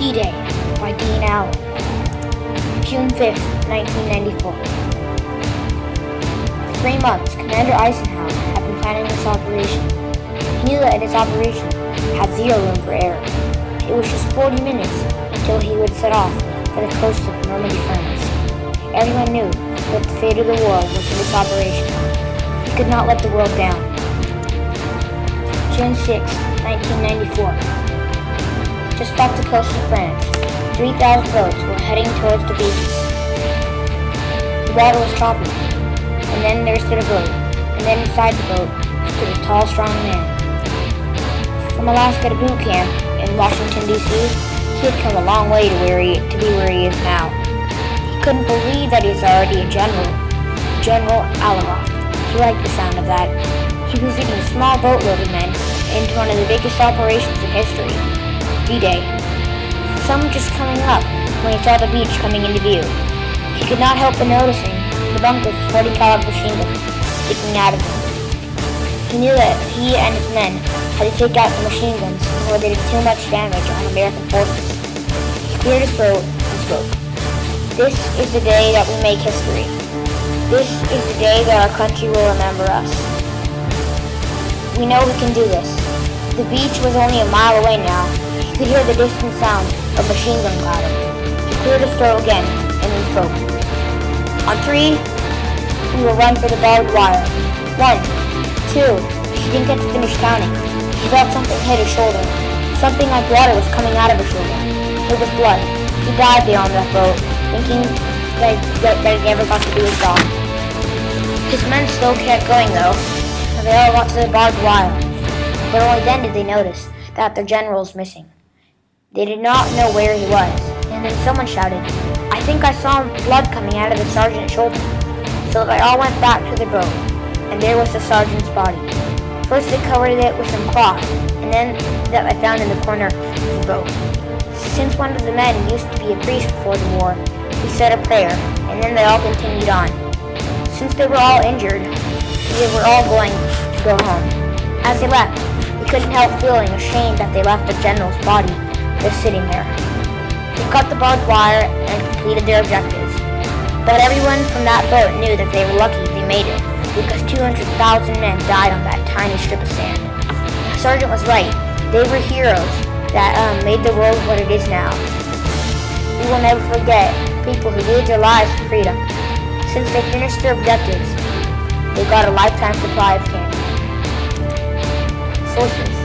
D-Day by Dean Allen. June 5th, 1994. For 3 months, Commander Eisenhower had been planning this operation. He knew that in his operation had zero room for error. It was just 40 minutes until he would set off for the coast of Normandy, France. Everyone knew that the fate of the war was in this operation. He could not let the world down. June 6th, 1994. Just off the coast of France, 3,000 boats were heading towards the beaches. The water was choppy, and then there stood a boat, and then inside the boat stood a tall, strong man. From Alaska to boot camp in Washington, D.C., he had come a long way to where he is now. He couldn't believe that he was already a general. General Alamo. He liked the sound of that. He was leading a small boatload of men into one of the biggest operations in history. D-Day. Sun was just coming up when he saw the beach coming into view. He could not help but noticing the bunkers of 40 caliber machine guns sticking out of him. He knew that he and his men had to take out the machine guns before they did too much damage on American forces. He cleared his throat and spoke. This is the day that we make history. This is the day that our country will remember us. We know we can do this. The beach was only a mile away now. He could hear the distant sound of machine gun clatter. He cleared his throat again and then spoke. On 3, we will run for the barbed wire. 1, 2. He didn't get to finish counting. He felt something hit his shoulder. Something like water was coming out of his shoulder. It was blood. He died there on that boat, thinking that he never got to do his job. His men still kept going though, and they all got to the barbed wire. But only then did they notice that their general was missing. They did not know where he was, and then someone shouted, "I think I saw blood coming out of the sergeant's shoulder." So they all went back to the boat, and there was the sergeant's body. First they covered it with some cloth, and then that I found in the corner of the boat. Since one of the men used to be a priest before the war, he said a prayer, and then they all continued on. Since they were all injured, they were all going to go home. As they left, they couldn't help feeling ashamed that they left the general's body just sitting there. They cut the barbed wire and completed their objectives. But everyone from that boat knew that they were lucky they made it, because 200,000 men died on that tiny strip of sand. The sergeant was right. They were heroes that made the world what it is now. We will never forget people who gave their lives for freedom. Since they finished their objectives, they got a lifetime supply of candy. Sources: